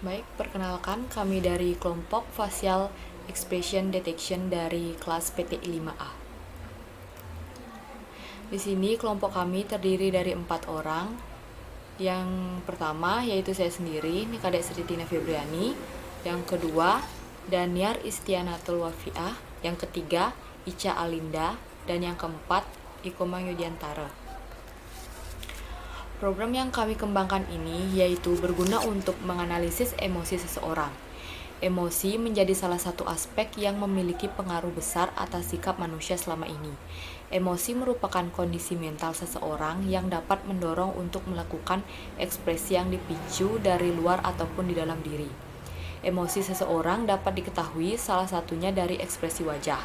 Baik, perkenalkan kami dari kelompok Facial Expression Detection dari kelas PTI 5A. Di sini kelompok kami terdiri dari 4 orang. Yang pertama yaitu saya sendiri, Nikadek Sri Tina Febriani. Yang kedua, Daniar Istianatul Wafiah. Yang ketiga, Ica Alinda. Dan yang keempat, Ikomang Yudiantara. Program yang kami kembangkan ini yaitu berguna untuk menganalisis emosi seseorang. Emosi menjadi salah satu aspek yang memiliki pengaruh besar atas sikap manusia selama ini. Emosi merupakan kondisi mental seseorang yang dapat mendorong untuk melakukan ekspresi yang dipicu dari luar ataupun di dalam diri. Emosi seseorang dapat diketahui salah satunya dari ekspresi wajah.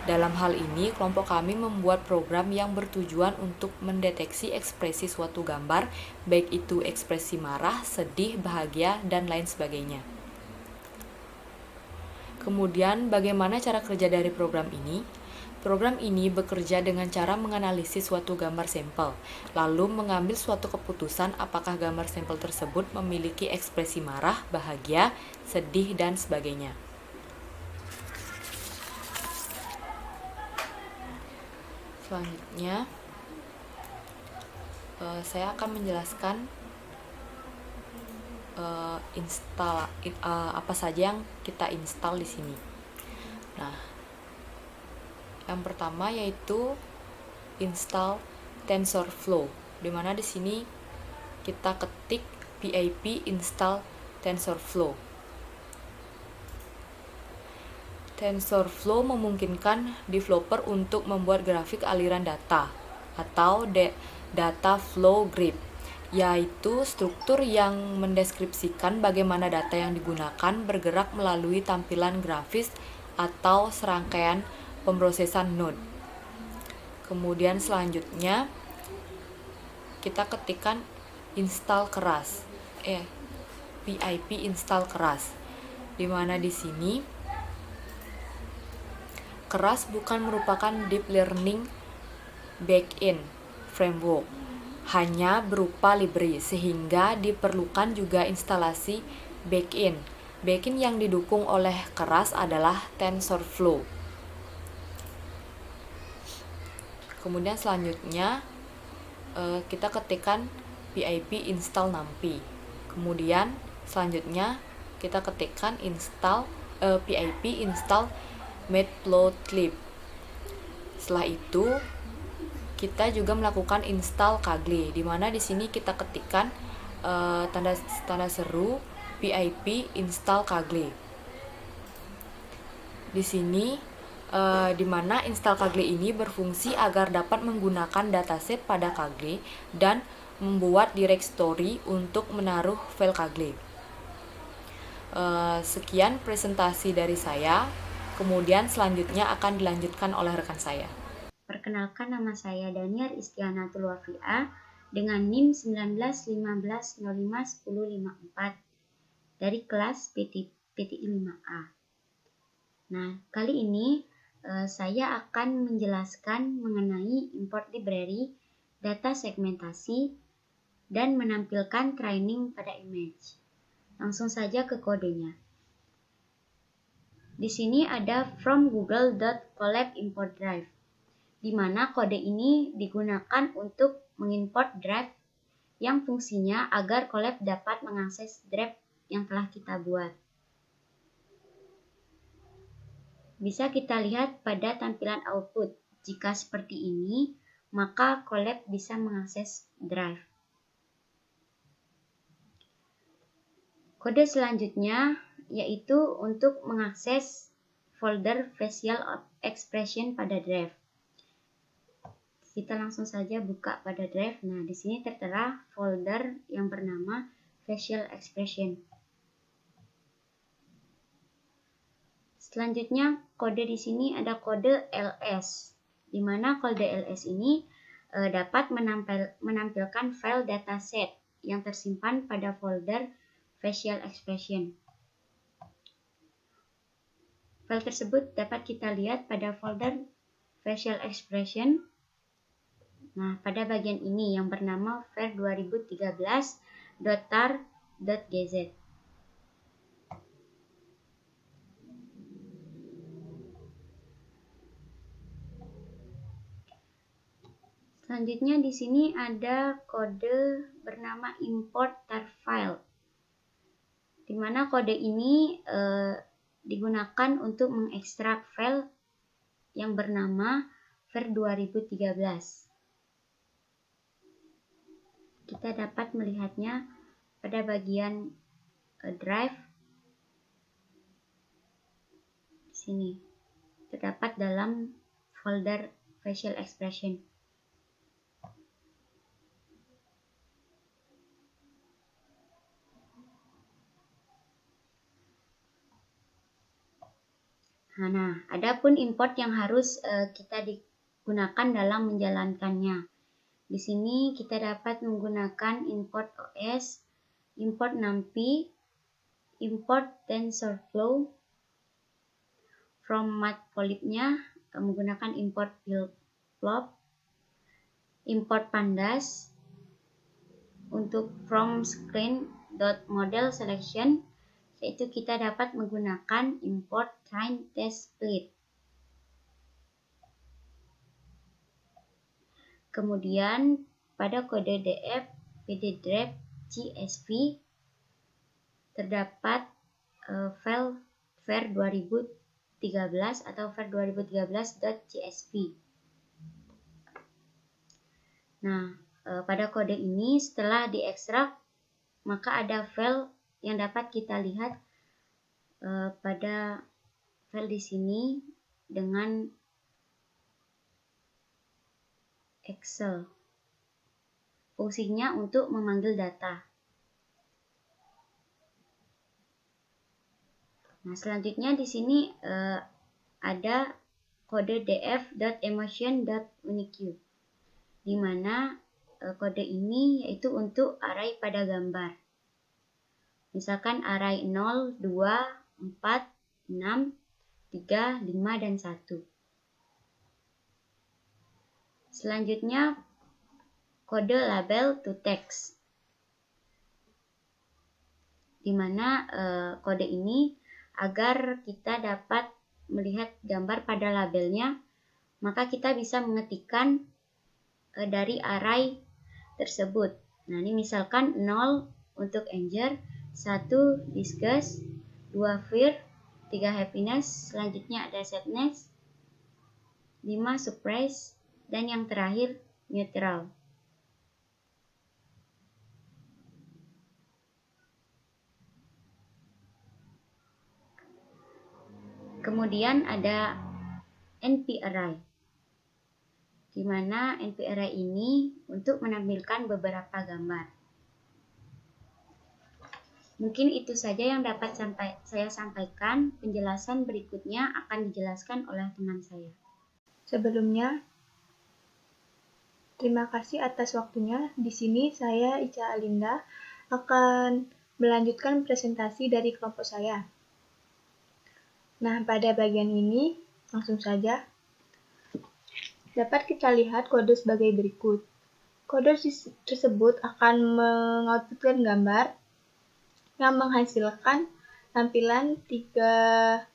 Dalam hal ini, kelompok kami membuat program yang bertujuan untuk mendeteksi ekspresi suatu gambar, baik itu ekspresi marah, sedih, bahagia, dan lain sebagainya. Kemudian, bagaimana cara kerja dari program ini? Program ini bekerja dengan cara menganalisis suatu gambar sampel, lalu mengambil suatu keputusan apakah gambar sampel tersebut memiliki ekspresi marah, bahagia, sedih, dan sebagainya. Selanjutnya, saya akan menjelaskan apa saja yang kita install di sini. Nah, yang pertama yaitu install TensorFlow, di mana di sini kita ketik pip install TensorFlow. TensorFlow memungkinkan developer untuk membuat grafik aliran data atau data flow graph, yaitu struktur yang mendeskripsikan bagaimana data yang digunakan bergerak melalui tampilan grafis atau serangkaian pemrosesan node. Kemudian selanjutnya kita ketikkan install keras, pip install keras, di mana di sini keras bukan merupakan deep learning backend framework, hanya berupa library, sehingga diperlukan juga instalasi backend. Backend yang didukung oleh keras adalah TensorFlow. Kemudian selanjutnya kita ketikkan pip install numpy. Kemudian selanjutnya kita ketikkan pip install matplotlib. Setelah itu kita juga melakukan install Kaggle, di mana di sini kita ketikkan tanda seru pip install Kaggle. Di sini di mana install Kaggle ini berfungsi agar dapat menggunakan dataset pada Kaggle dan membuat directory untuk menaruh file Kaggle. Sekian presentasi dari saya. Kemudian selanjutnya akan dilanjutkan oleh rekan saya. Perkenalkan, nama saya Daniar Istianatul Wafiah dengan NIM 1915051054 dari kelas PTI 5A. Nah, kali ini saya akan menjelaskan mengenai import library, data segmentasi, dan menampilkan training pada image. Langsung saja ke kodenya. Di sini ada from google.colab import drive, di mana kode ini digunakan untuk mengimport drive yang fungsinya agar Colab dapat mengakses drive yang telah kita buat. Bisa kita lihat pada tampilan output. Jika seperti ini, maka Colab bisa mengakses drive. Kode selanjutnya yaitu untuk mengakses folder facial expression pada drive. Kita langsung saja buka pada drive. Nah, di sini tertera folder yang bernama facial expression. Selanjutnya, kode di sini ada kode ls, di mana kode ls ini dapat menampilkan file dataset yang tersimpan pada folder facial expression. File tersebut dapat kita lihat pada folder facial expression. Nah, pada bagian ini yang bernama var2013.tar.gz. Selanjutnya di sini ada kode bernama import tar file, di mana kode ini digunakan untuk mengekstrak file yang bernama ver 2013. Kita dapat melihatnya pada bagian drive di sini, terdapat dalam folder facial expression. Nah, adapun import yang harus kita digunakan dalam menjalankannya. Di sini kita dapat menggunakan import OS, import NumPy, import TensorFlow, from Matplotlib-nya menggunakan import buildplot, import Pandas, untuk from screen.model selection, yaitu kita dapat menggunakan import train test split. Kemudian pada kode df pddrep csv terdapat file ver 2013 atau ver 2013.csv. Nah, pada kode ini setelah diekstrak maka ada file yang dapat kita lihat pada file di sini dengan Excel. Fungsinya untuk memanggil data. Nah, selanjutnya di sini ada kode df.emotion.unique, di mana kode ini yaitu untuk array pada gambar. Misalkan array 0, 2, 4, 6, 3, 5, dan 1. Selanjutnya kode label to text, di mana kode ini agar kita dapat melihat gambar pada labelnya, maka kita bisa mengetikkan dari array tersebut. Nah, ini misalkan 0 untuk anger, 1 disgust, 2 fear, 3 happiness, selanjutnya ada sadness, 5 surprise, dan yang terakhir neutral. Kemudian ada NP array, di mana NP array ini untuk menampilkan beberapa gambar. Mungkin itu saja yang dapat saya sampaikan. Penjelasan berikutnya akan dijelaskan oleh teman saya. Sebelumnya, terima kasih atas waktunya. Di sini saya Ica Alinda akan melanjutkan presentasi dari kelompok saya. Nah, pada bagian ini langsung saja dapat kita lihat kode sebagai berikut. Kode tersebut akan mengoutputkan gambar yang menghasilkan tampilan tiga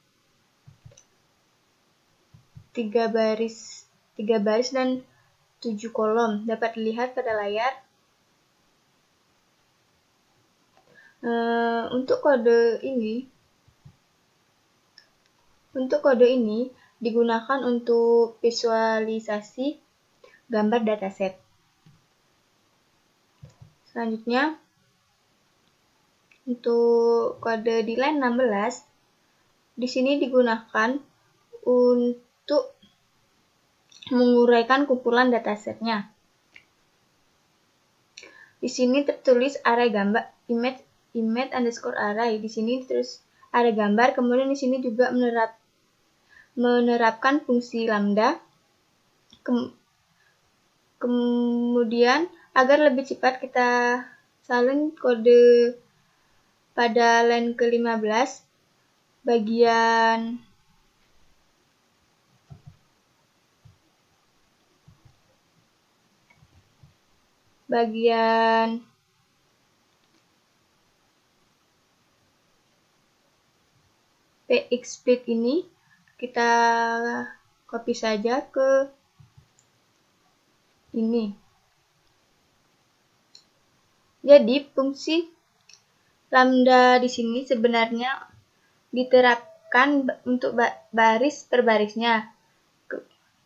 baris dan 7 kolom. Dapat dilihat pada layar. Untuk kode ini digunakan untuk visualisasi gambar dataset. Selanjutnya, untuk kode di line 16, di sini digunakan untuk menguraikan kumpulan datasetnya. Di sini tertulis array gambar image underscore array. Di sini terus ada gambar. Kemudian di sini juga menerapkan fungsi lambda. Kemudian agar lebih cepat kita salin kode pada line ke-15 bagian px split ini kita copy saja ke ini. Jadi fungsi lambda di sini sebenarnya diterapkan untuk baris per barisnya.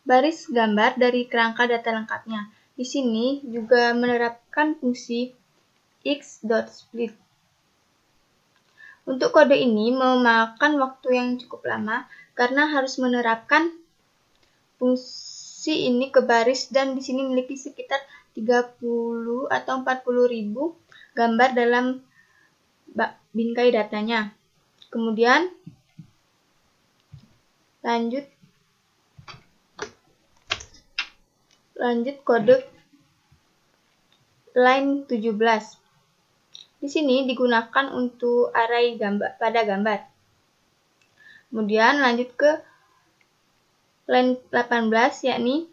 Baris gambar dari kerangka data lengkapnya. Di sini juga menerapkan fungsi x.split. Untuk kode ini memakan waktu yang cukup lama karena harus menerapkan fungsi ini ke baris, dan di sini memiliki sekitar 30 atau 40.000 gambar dalam bingkai datanya. Kemudian lanjut kode line 17. Di sini digunakan untuk array gambar pada gambar. Kemudian lanjut ke line 18, yakni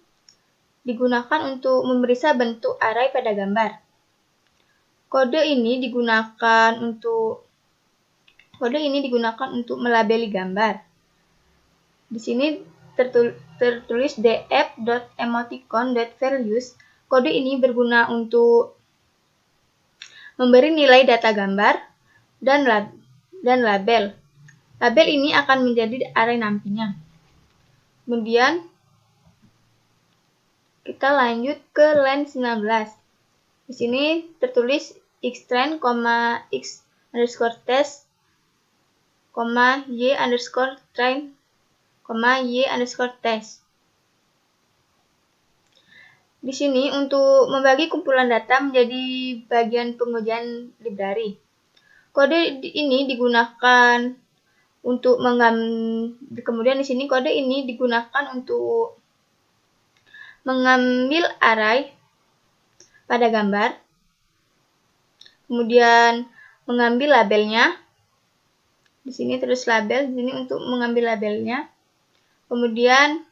digunakan untuk memeriksa bentuk array pada gambar. Kode ini digunakan untuk melabeli gambar. Di sini tertulis df.emoticon.values. Kode ini berguna untuk memberi nilai data gambar dan label. Label ini akan menjadi array nantinya. Kemudian kita lanjut ke line 19. Di sini tertulis xtrain, x_test, y_train, y_test. Di sini untuk membagi kumpulan data menjadi bagian pengujian library. Kode ini digunakan untuk kemudian di sini kode ini digunakan untuk mengambil array pada gambar, kemudian mengambil labelnya. Di sini terus label, di sini untuk mengambil labelnya. Kemudian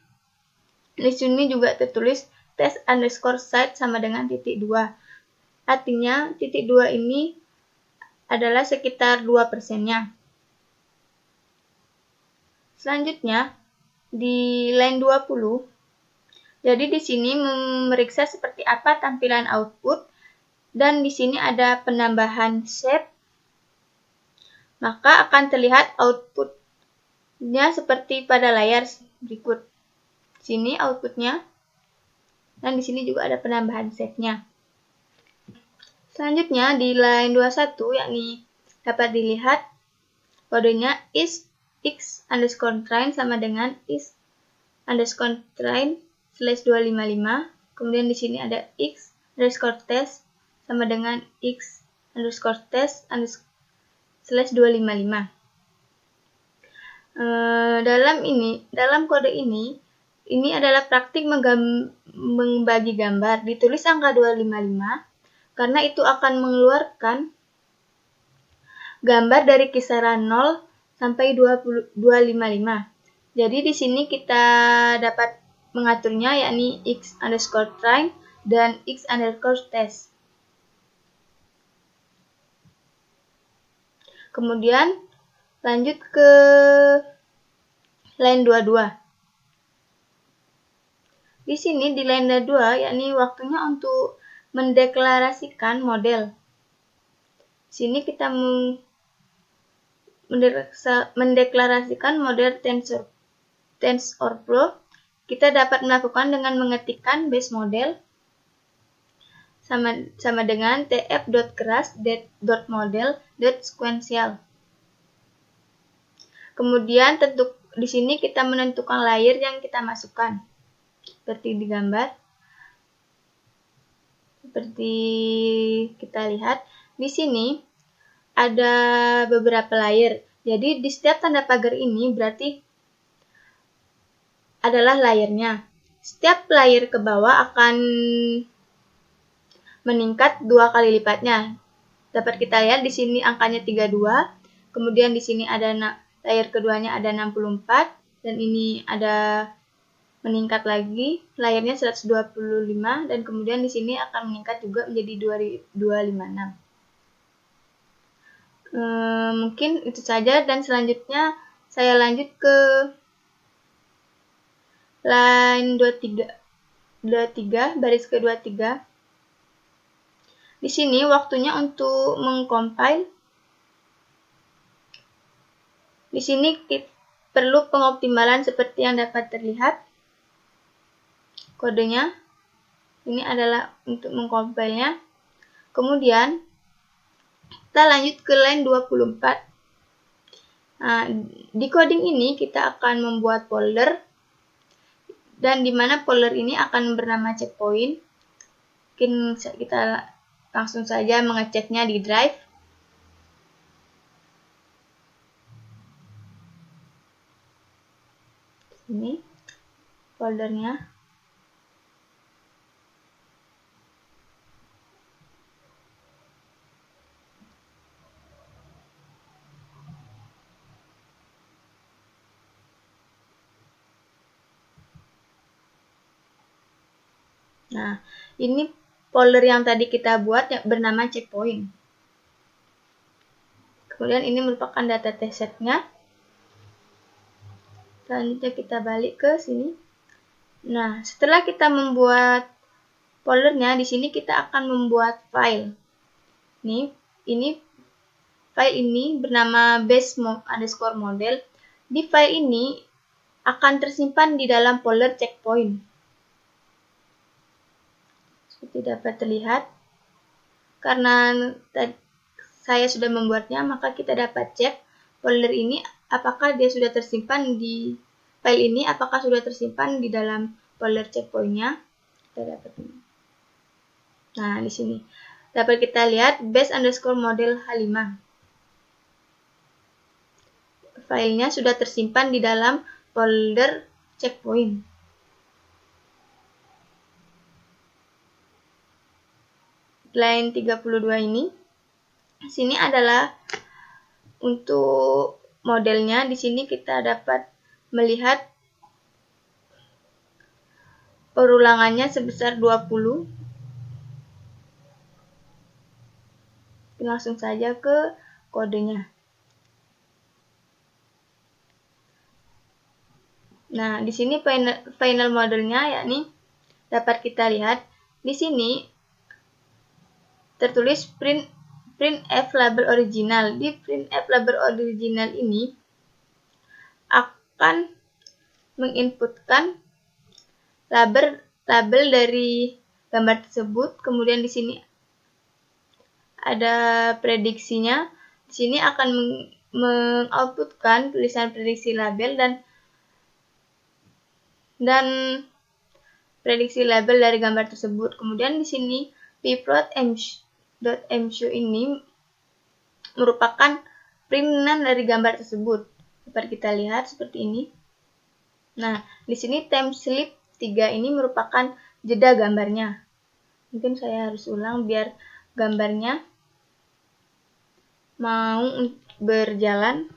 di sini juga tertulis test_site sama dengan .2. Artinya .2 ini adalah sekitar 2%-nya. Selanjutnya di line 20. Jadi di sini memeriksa seperti apa tampilan output, dan di sini ada penambahan shape. Maka akan terlihat outputnya seperti pada layar berikut. Sini outputnya, dan di sini juga ada penambahan shape-nya. Selanjutnya di line 21, yakni dapat dilihat kodenya is x_train sama dengan is_train/255. Kemudian di sini ada x_test sama dengan x_test/255. Dalam kode ini adalah praktik membagi gambar. Ditulis angka 255 karena itu akan mengeluarkan gambar dari kisaran 0 sampai 255. Jadi di sini kita dapat mengaturnya, yakni x_train dan x_test. Kemudian lanjut ke line 22. Di sini di line 22, yakni waktunya untuk mendeklarasikan model. Di sini kita mendeklarasikan model TensorFlow. Kita dapat melakukan dengan mengetikkan base model sama dengan tf.keras.model.sequential. Kemudian di sini kita menentukan layer yang kita masukkan. Seperti di gambar. Seperti kita lihat, di sini ada beberapa layer. Jadi di setiap tanda pagar ini berarti adalah layernya. Setiap layer ke bawah akan meningkat 2 kali lipatnya. Dapat kita lihat di sini angkanya 32. Kemudian di sini ada layer keduanya ada 64, dan ini ada meningkat lagi layarnya 125, dan kemudian di sini akan meningkat juga menjadi 256. Mungkin itu saja, dan selanjutnya saya lanjut ke line 23. 23, baris ke-23. Di sini waktunya untuk mengcompile. Di sini perlu pengoptimalan seperti yang dapat terlihat. Kodenya ini adalah untuk mengcompile-nya. Kemudian kita lanjut ke line 24. Nah, di coding ini kita akan membuat folder, dan di mana folder ini akan bernama checkpoint. Mungkin kita langsung saja mengeceknya di drive. Ini foldernya. Nah, ini folder yang tadi kita buat yang bernama checkpoint. Kemudian ini merupakan data test setnya. Selanjutnya kita balik ke sini. Nah, setelah kita membuat foldernya, di sini kita akan membuat file. Ini file ini bernama base_model. Di file ini akan tersimpan di dalam folder checkpoint. Seperti dapat terlihat, karena saya sudah membuatnya, maka kita dapat cek folder ini apakah dia sudah tersimpan di file ini, apakah sudah tersimpan di dalam folder checkpoint-nya. Kita dapat ini. Nah, di sini dapat kita lihat base_model H5. Filenya sudah tersimpan di dalam folder checkpoint. Line 32 ini, sini adalah untuk modelnya. Di sini kita dapat melihat perulangannya sebesar 20. Langsung saja ke kodenya. Nah, di sini final modelnya, yakni dapat kita lihat di sini tertulis printf label original. Di printf label original ini akan menginputkan label dari gambar tersebut. Kemudian di sini ada prediksinya. Di sini akan mengoutputkan tulisan prediksi label dan prediksi label dari gambar tersebut. Kemudian di sini pplot.mshow ini merupakan printan dari gambar tersebut. Dapat kita lihat seperti ini. Nah, di sini timeslip 3 ini merupakan jeda gambarnya. Mungkin saya harus ulang biar gambarnya mau berjalan.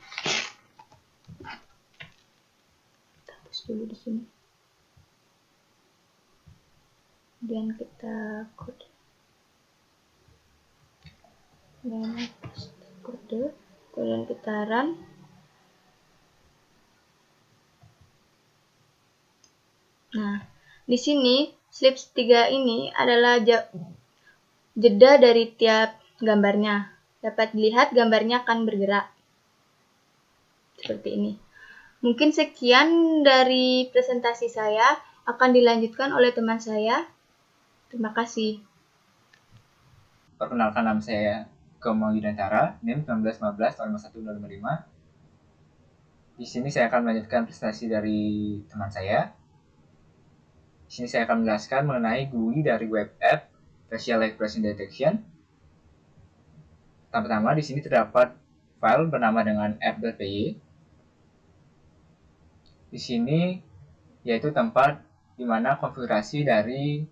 Kita hapus dulu di sini. Kemudian kita kode. Kemudian kita run. Nah, di sini slip 3 ini adalah jeda dari tiap gambarnya. Dapat dilihat gambarnya akan bergerak. Seperti ini. Mungkin sekian dari presentasi saya, akan dilanjutkan oleh teman saya. Terima kasih. Perkenalkan, nama saya Gomong Yudhantara, NIM 1915 tahun 12055. Di sini saya akan melanjutkan presentasi dari teman saya. Di sini saya akan menjelaskan mengenai GUI dari web app Facial Expression Detection. Pertama-tama di sini terdapat file bernama dengan app.py. Di sini yaitu tempat di mana konfigurasi dari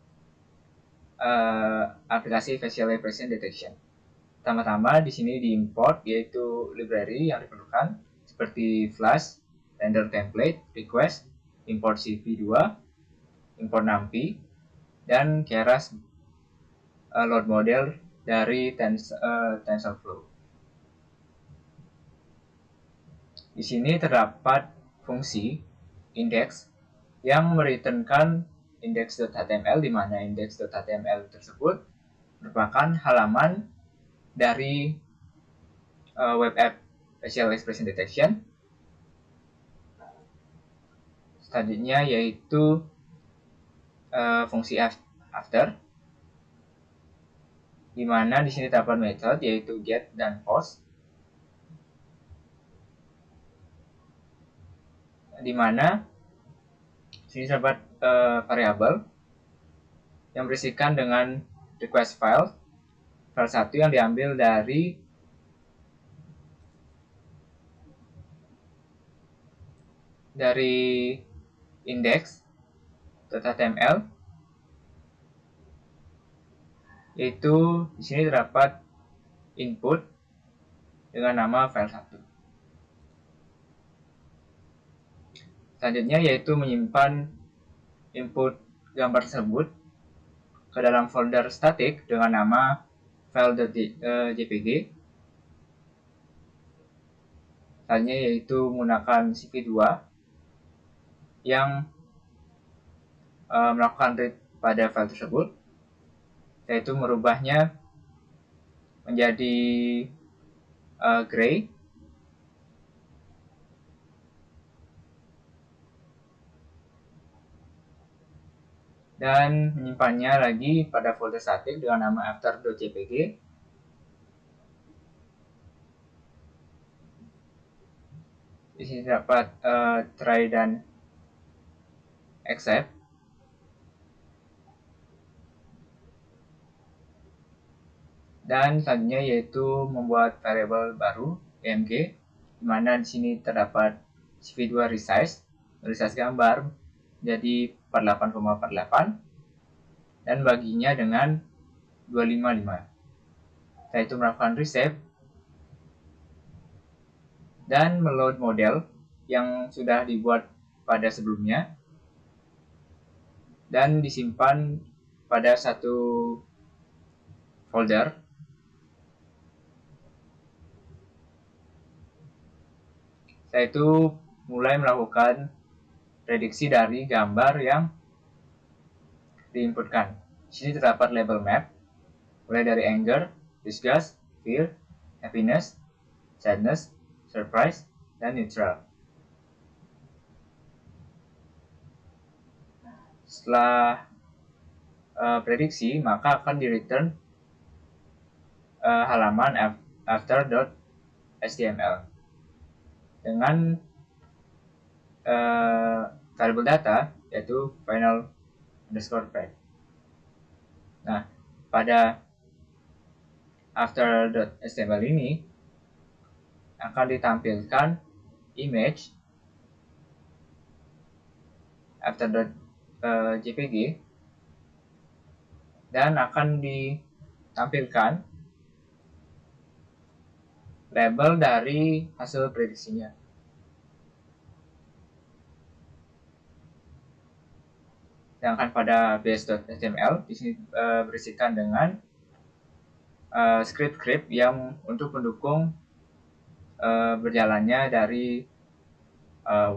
aplikasi Facial Expression Detection. Pertama-tama di sini diimport yaitu library yang diperlukan seperti Flash, Render Template, Request, import CV2, import NumPy, dan Keras load model dari TensorFlow. Di sini terdapat fungsi index yang mereturnkan index.html, di mana index.html tersebut merupakan halaman dari web app facial expression detection. Selanjutnya yaitu fungsi after, di mana di sini terdapat metode yaitu get dan post, di mana sini terdapat variabel yang berisikan dengan request file 1 yang diambil dari index.html, yaitu di sini terdapat input dengan nama file 1. Selanjutnya yaitu menyimpan input gambar tersebut ke dalam folder static dengan nama file.jpg. Selanjutnya yaitu menggunakan cp2 yang melakukan read pada file tersebut, yaitu merubahnya menjadi gray, dan menyimpannya lagi pada folder static dengan nama after.jpg. Di sini terdapat try dan accept. Dan selanjutnya yaitu membuat variabel baru emg, di mana di sini terdapat cp2 resize gambar jadi 48,48 dan baginya dengan 255. Setelah itu melakukan resave dan meload model yang sudah dibuat pada sebelumnya dan disimpan pada satu folder. Setelah itu mulai melakukan prediksi dari gambar yang diinputkan. Di sini terdapat label map, mulai dari anger, disgust, fear, happiness, sadness, surprise, dan neutral. Setelah prediksi, maka akan di-return halaman after.html dengan variable data yaitu final_path. Nah, pada after.html ini akan ditampilkan image after.jpg dan akan ditampilkan label dari hasil prediksinya. Sedangkan pada base.html di sini berisikan dengan script yang untuk mendukung berjalannya dari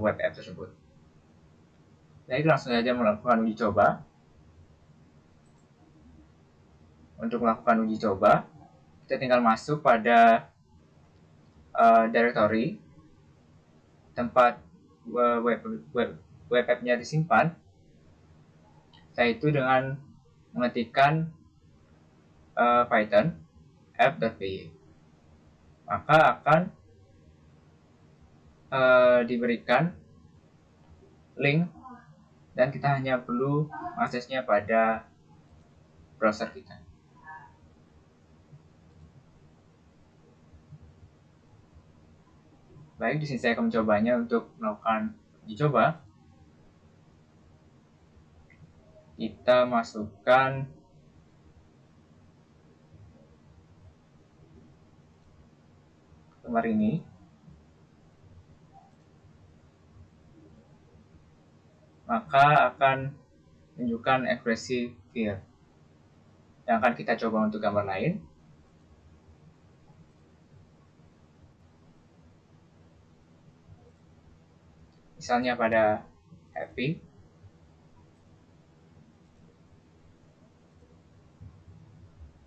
web app tersebut. Baik, langsung saja melakukan uji coba. Untuk melakukan uji coba, kita tinggal masuk pada directory tempat web app-nya disimpan. Setelah itu dengan mengetikkan Python app.py, maka akan diberikan link dan kita hanya perlu mengaksesnya pada browser kita. Baik, di sini saya akan mencobanya. Untuk melakukan uji coba, kita masukkan gambar ini. Maka akan menunjukkan ekspresi fear yang akan kita coba untuk gambar lain. Misalnya pada happy.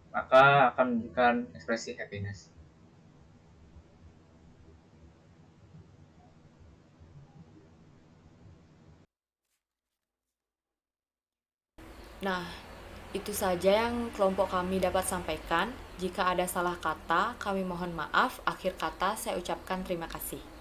maka akan menunjukkan ekspresi happiness. Nah, itu saja yang kelompok kami dapat sampaikan. Jika ada salah kata, kami mohon maaf. Akhir kata, saya ucapkan terima kasih.